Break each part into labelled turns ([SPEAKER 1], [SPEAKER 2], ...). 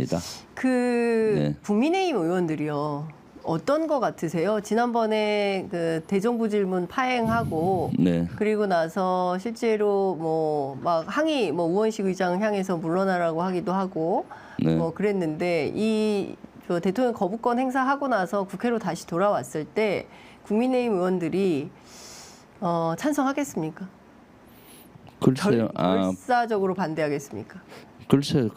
[SPEAKER 1] 네.
[SPEAKER 2] 국민의힘 의원들이요. 어떤 거 같으세요? 지난번에 그 대정부 질문 파행하고
[SPEAKER 1] 네.
[SPEAKER 2] 그리고 나서 실제로 뭐 막 항의 뭐 우원식 의장 향해서 물러나라고 하기도 하고
[SPEAKER 1] 네.
[SPEAKER 2] 뭐 그랬는데 그 대통령 거부권 행사하고 나서 국회로 다시 돌아왔을 때 국민의힘 의원들이 찬성하겠습니까?
[SPEAKER 1] 글쎄요.
[SPEAKER 2] 결사적으로 반대하겠습니까?
[SPEAKER 1] 글쎄요.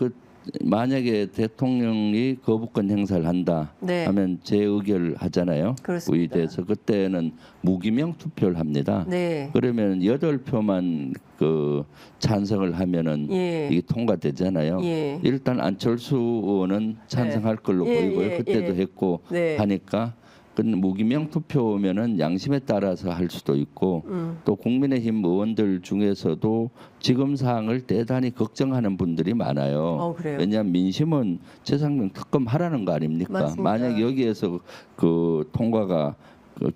[SPEAKER 1] 만약에 대통령이 거부권 행사를 한다
[SPEAKER 2] 네.
[SPEAKER 1] 하면 재의결 하잖아요.
[SPEAKER 2] 그렇습니다.
[SPEAKER 1] 의회에서 그때는 무기명 투표를 합니다.
[SPEAKER 2] 네.
[SPEAKER 1] 그러면 8표만 그 찬성을 하면은
[SPEAKER 2] 예.
[SPEAKER 1] 이게 통과되잖아요.
[SPEAKER 2] 예.
[SPEAKER 1] 일단 안철수 의원은 찬성할 걸로 보이고요. 그때도 했고
[SPEAKER 2] 네.
[SPEAKER 1] 하니까 무기명 투표면은 양심에 따라서 할 수도 있고 또 국민의힘 의원들 중에서도 지금 사항을 대단히 걱정하는 분들이 많아요.
[SPEAKER 2] 그래요?
[SPEAKER 1] 왜냐하면 민심은 최상병 특검 하라는 거 아닙니까?
[SPEAKER 2] 맞습니다.
[SPEAKER 1] 만약 여기에서 그 통과가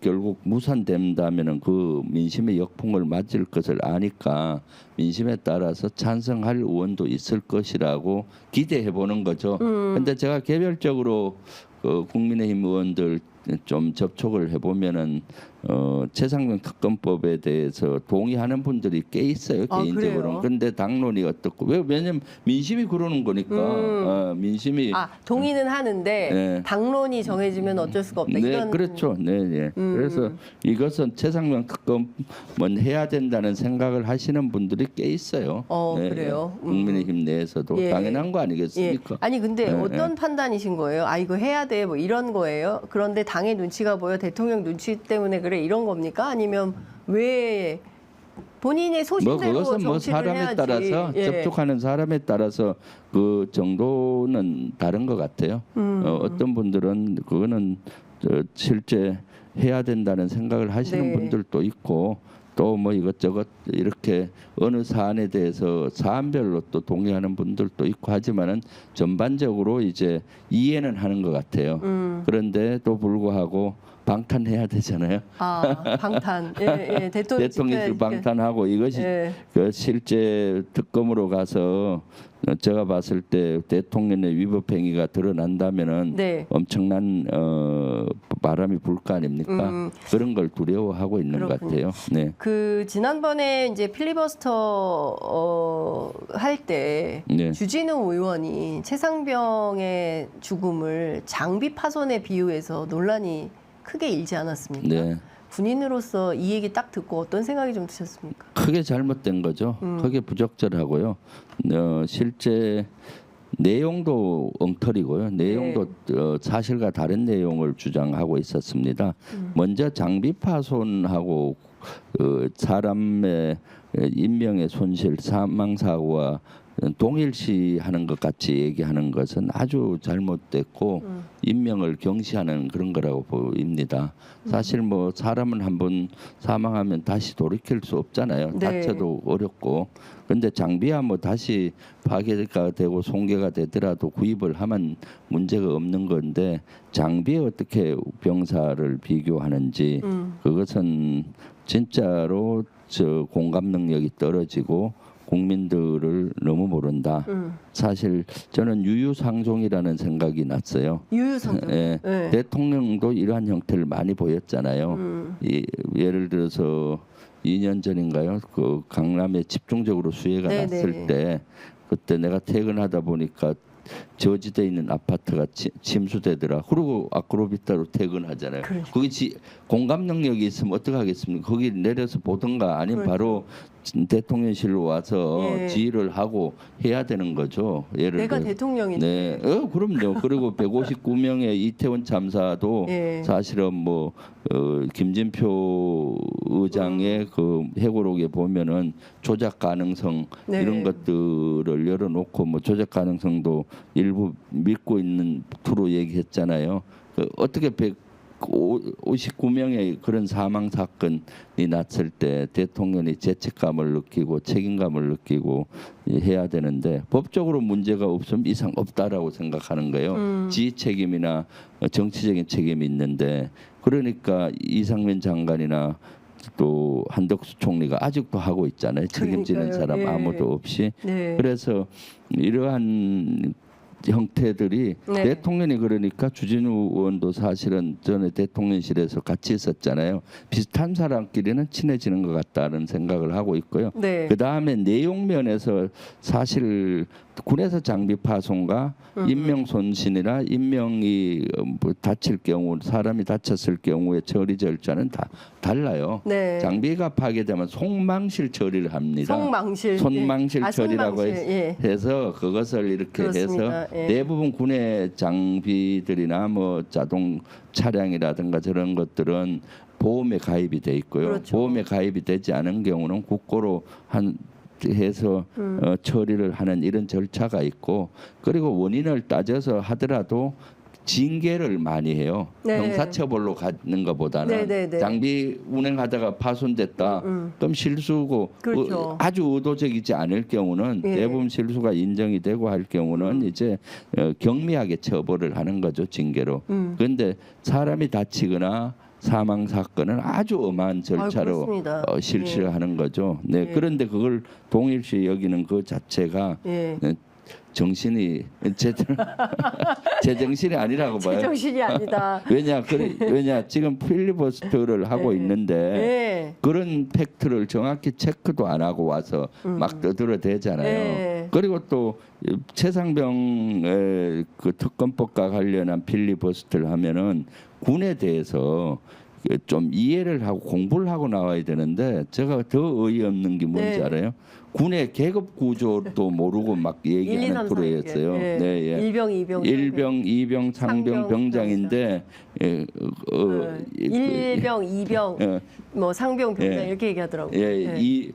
[SPEAKER 1] 결국 무산된다면은 그 민심의 역풍을 맞을 것을 아니까 민심에 따라서 찬성할 의원도 있을 것이라고 기대해 보는 거죠. 근데 제가 개별적으로 국민의힘 의원들 좀 접촉을 해보면은 최상병 특검법에 대해서 동의하는 분들이 꽤 있어요, 개인적으로. 그런데 당론이 어떻고 왜냐면 민심이 그러는 거니까 민심이
[SPEAKER 2] 동의는 하는데
[SPEAKER 1] 네.
[SPEAKER 2] 당론이 정해지면 어쩔 수가 없다.
[SPEAKER 1] 네,
[SPEAKER 2] 이런
[SPEAKER 1] 그렇죠. 네, 네. 그래서 이것은 최상병 특검은 해야 된다는 생각을 하시는 분들이 꽤 있어요. 네,
[SPEAKER 2] 그래요.
[SPEAKER 1] 국민의힘 내에서도
[SPEAKER 2] 예.
[SPEAKER 1] 당연한 거 아니겠습니까?
[SPEAKER 2] 예. 아니 근데
[SPEAKER 1] 네,
[SPEAKER 2] 어떤 판단이신 거예요? 이거 해야 돼 뭐 이런 거예요? 그런데 당의 눈치가 보여 대통령 눈치 때문에 그래 이런 겁니까? 아니면 왜 본인의 소신대로
[SPEAKER 1] 그것은
[SPEAKER 2] 정치를
[SPEAKER 1] 사람에
[SPEAKER 2] 해야지.
[SPEAKER 1] 따라서
[SPEAKER 2] 예.
[SPEAKER 1] 접촉하는 사람에 따라서 그 정도는 다른 것 같아요. 어떤 분들은 그거는 실제 해야 된다는 생각을 하시는
[SPEAKER 2] 네.
[SPEAKER 1] 분들도 있고 또 뭐 이것저것 이렇게 어느 사안에 대해서 사안별로 또 동의하는 분들도 있고 하지만은 전반적으로 이제 이해는 하는 것 같아요. 그런데도 불구하고 방탄해야 되잖아요.
[SPEAKER 2] 방탄. 예,
[SPEAKER 1] 대통령실 방탄하고 이것이
[SPEAKER 2] 예.
[SPEAKER 1] 그 실제 특검으로 가서 제가 봤을 때 대통령의 위법 행위가 드러난다면은
[SPEAKER 2] 네.
[SPEAKER 1] 엄청난 바람이 불 거 아닙니까? 그런 걸 두려워하고 있는 것 같아요. 네.
[SPEAKER 2] 그 지난번에 이제 필리버스터 할 때
[SPEAKER 1] 네.
[SPEAKER 2] 주진우 의원이 최상병의 죽음을 장비 파손에 비유해서 논란이 크게 일지 않았습니까?
[SPEAKER 1] 네.
[SPEAKER 2] 군인으로서 이 얘기 딱 듣고 어떤 생각이 좀 드셨습니까?
[SPEAKER 1] 크게 잘못된 거죠. 크게 부적절하고요. 실제 내용도 엉터리고요. 내용도 사실과 다른 내용을 주장하고 있었습니다. 먼저 장비 파손하고 사람의 인명의 손실, 사망 사고와 동일시하는 것 같이 얘기하는 것은 아주 잘못됐고 인명을 경시하는 그런 거라고 보입니다. 사실 뭐 사람은 한번 사망하면 다시 돌이킬 수 없잖아요.
[SPEAKER 2] 네.
[SPEAKER 1] 다쳐도 어렵고. 근데 장비야 뭐 다시 파괴가 되고 손괴가 되더라도 구입을 하면 문제가 없는 건데 장비에 어떻게 병사를 비교하는지 그것은 진짜로 공감 능력이 떨어지고 국민들을 너무 모른다. 사실 저는 유유상종이라는 생각이 났어요.
[SPEAKER 2] 유유상종.
[SPEAKER 1] 예,
[SPEAKER 2] 네.
[SPEAKER 1] 대통령도 이러한 형태를 많이 보였잖아요. 예를 들어서 2년 전인가요? 그 강남에 집중적으로 수해가
[SPEAKER 2] 네네.
[SPEAKER 1] 났을 때 그때 내가 퇴근하다 보니까 저지대에 있는 아파트가 침수되더라. 그러고 아크로비타로 퇴근하잖아요.
[SPEAKER 2] 그러니까.
[SPEAKER 1] 거기 공감 능력이 있으면 어떻게 하겠습니까? 거기 내려서 보든가 아니면
[SPEAKER 2] 그렇죠.
[SPEAKER 1] 바로 대통령실로 와서
[SPEAKER 2] 예.
[SPEAKER 1] 지휘를 하고 해야 되는 거죠. 예를
[SPEAKER 2] 내가
[SPEAKER 1] 들어.
[SPEAKER 2] 대통령인데.
[SPEAKER 1] 네, 그럼요. 그리고 159명의 이태원 참사도
[SPEAKER 2] 예.
[SPEAKER 1] 사실은 뭐 김진표 의장의 그 회고록에 보면은 조작 가능성
[SPEAKER 2] 네.
[SPEAKER 1] 이런 것들을 열어놓고 뭐 조작 가능성도 일부 믿고 있는 투로 얘기했잖아요. 어떻게 159명의 그런 사망 사건이 났을 때 대통령이 죄책감을 느끼고 책임감을 느끼고 해야 되는데 법적으로 문제가 없으면 이상 없다라고 생각하는 거예요. 지휘 책임이나 정치적인 책임이 있는데 그러니까 이상민 장관이나 또 한덕수 총리가 아직도 하고 있잖아요. 책임지는
[SPEAKER 2] 그러니까요.
[SPEAKER 1] 사람
[SPEAKER 2] 예.
[SPEAKER 1] 아무도 없이.
[SPEAKER 2] 네.
[SPEAKER 1] 그래서 이러한 형태들이
[SPEAKER 2] 네.
[SPEAKER 1] 대통령이 그러니까 주진우 의원도 사실은 전에 대통령실에서 같이 있었잖아요. 비슷한 사람끼리는 친해지는 것 같다는 생각을 하고 있고요.
[SPEAKER 2] 네.
[SPEAKER 1] 그 다음에 내용 면에서 사실 군에서 장비 파손과 인명 손실이나 인명이 뭐 다칠 경우 사람이 다쳤을 경우의 처리 절차는 다 달라요.
[SPEAKER 2] 네.
[SPEAKER 1] 장비가 파괴되면 속망실 처리를 합니다.
[SPEAKER 2] 송망실.
[SPEAKER 1] 손망실
[SPEAKER 2] 예.
[SPEAKER 1] 처리라고
[SPEAKER 2] 송망실. 예.
[SPEAKER 1] 해서 그것을 이렇게
[SPEAKER 2] 그렇습니다.
[SPEAKER 1] 해서
[SPEAKER 2] 예.
[SPEAKER 1] 대부분 군의 장비들이나 뭐 자동 차량이라든가 저런 것들은 보험에 가입이 돼 있고요.
[SPEAKER 2] 그렇죠.
[SPEAKER 1] 보험에 가입이 되지 않은 경우는 국고로 해서 처리를 하는 이런 절차가 있고 그리고 원인을 따져서 하더라도 징계를 많이 해요.
[SPEAKER 2] 네.
[SPEAKER 1] 형사처벌로 가는 것보다는
[SPEAKER 2] 네, 네, 네.
[SPEAKER 1] 장비 운행하다가 파손됐다. 그럼 실수고
[SPEAKER 2] 그렇죠.
[SPEAKER 1] 아주 의도적이지 않을 경우는
[SPEAKER 2] 예.
[SPEAKER 1] 대부분 실수가 인정이 되고 할 경우는 이제 경미하게 처벌을 하는 거죠. 징계로. 그런데 사람이 다치거나 사망 사건은 아주 엄한 절차로
[SPEAKER 2] 그렇습니다.
[SPEAKER 1] 실시를
[SPEAKER 2] 예.
[SPEAKER 1] 하는 거죠. 네.
[SPEAKER 2] 예.
[SPEAKER 1] 그런데 그걸 동일시 여기는 그 자체가
[SPEAKER 2] 예.
[SPEAKER 1] 정신이 제 정신이 아니라고 봐요.
[SPEAKER 2] 제정신이 아니다.
[SPEAKER 1] 왜냐 지금 필리버스터를 하고
[SPEAKER 2] 예.
[SPEAKER 1] 있는데
[SPEAKER 2] 예.
[SPEAKER 1] 그런 팩트를 정확히 체크도 안 하고 와서 막 떠들어대잖아요.
[SPEAKER 2] 예.
[SPEAKER 1] 그리고 또 최상병의 그 특검법과 관련한 필리버스터를 하면은 군에 대해서 좀 이해를 하고 공부를 하고 나와야 되는데 제가 더 어이없는 게 뭔지
[SPEAKER 2] 네.
[SPEAKER 1] 알아요? 군의 계급 구조도 모르고 막
[SPEAKER 2] 1, 2,
[SPEAKER 1] 얘기하는
[SPEAKER 2] 3, 4.
[SPEAKER 1] 프로였어요.
[SPEAKER 2] 예.
[SPEAKER 1] 네, 예.
[SPEAKER 2] 일병, 이병,
[SPEAKER 1] 일병, 이병, 상병,
[SPEAKER 2] 상병,
[SPEAKER 1] 병장인데
[SPEAKER 2] 일병, 이병,
[SPEAKER 1] 예.
[SPEAKER 2] 뭐 상병, 병장
[SPEAKER 1] 예.
[SPEAKER 2] 이렇게 얘기하더라고요.
[SPEAKER 1] 예,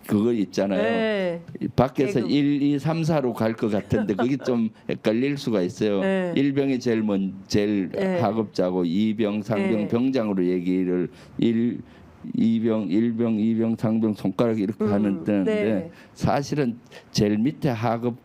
[SPEAKER 1] 그거 있잖아요.
[SPEAKER 2] 예.
[SPEAKER 1] 밖에서
[SPEAKER 2] 계급.
[SPEAKER 1] 1, 2, 3, 4로 갈 것 같은데 그게 좀 헷갈릴 수가 있어요.
[SPEAKER 2] 네.
[SPEAKER 1] 일병이 제일
[SPEAKER 2] 네.
[SPEAKER 1] 하급자고 이병, 상병,
[SPEAKER 2] 네.
[SPEAKER 1] 병장으로 얘기를 일병, 이병, 상병 손가락 이렇게 하는 데인데
[SPEAKER 2] 네.
[SPEAKER 1] 사실은 제일 밑에 하급은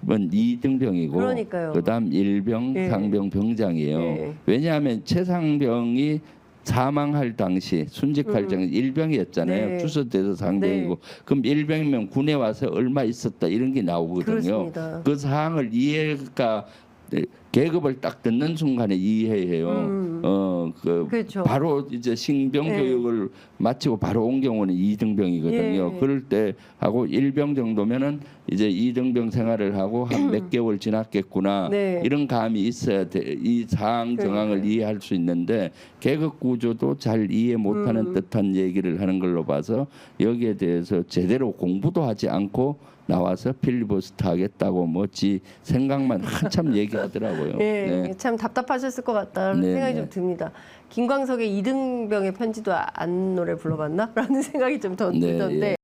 [SPEAKER 1] 2등병이고
[SPEAKER 2] 그러니까요.
[SPEAKER 1] 그다음 일병,
[SPEAKER 2] 예.
[SPEAKER 1] 상병, 병장이에요.
[SPEAKER 2] 예.
[SPEAKER 1] 왜냐하면 최상병이 사망할 당시 순직할 당시 일병이었잖아요.
[SPEAKER 2] 네.
[SPEAKER 1] 주소돼서 상병이고 그럼 일병이면 군에 와서 얼마 있었다 이런 게 나오거든요.
[SPEAKER 2] 그렇습니다.
[SPEAKER 1] 그 사항을 이해가 계급을 딱 듣는 순간에 이해해요.
[SPEAKER 2] 그렇죠.
[SPEAKER 1] 바로 이제 신병
[SPEAKER 2] 예.
[SPEAKER 1] 교육을 마치고 바로 온 경우는 2등병이거든요.
[SPEAKER 2] 예.
[SPEAKER 1] 그럴 때 하고 1병 정도면은 이제 2등병 생활을 하고 한 몇 개월 지났겠구나
[SPEAKER 2] 네.
[SPEAKER 1] 이런 감이 있어야 돼. 이 상황 정황을
[SPEAKER 2] 그러니까요.
[SPEAKER 1] 이해할 수 있는데 계급 구조도 잘 이해 못하는 듯한 얘기를 하는 걸로 봐서 여기에 대해서 제대로 공부도 하지 않고 나와서 필리버스터 하겠다고 뭐지 생각만 한참 얘기하더라고요.
[SPEAKER 2] 예,
[SPEAKER 1] 네.
[SPEAKER 2] 참 답답하셨을 것 같다는
[SPEAKER 1] 네,
[SPEAKER 2] 생각이
[SPEAKER 1] 네.
[SPEAKER 2] 좀 듭니다. 김광석의 이등병의 편지도 안 노래 불러봤나? 라는 생각이 좀 더
[SPEAKER 1] 네,
[SPEAKER 2] 들던데.
[SPEAKER 1] 예.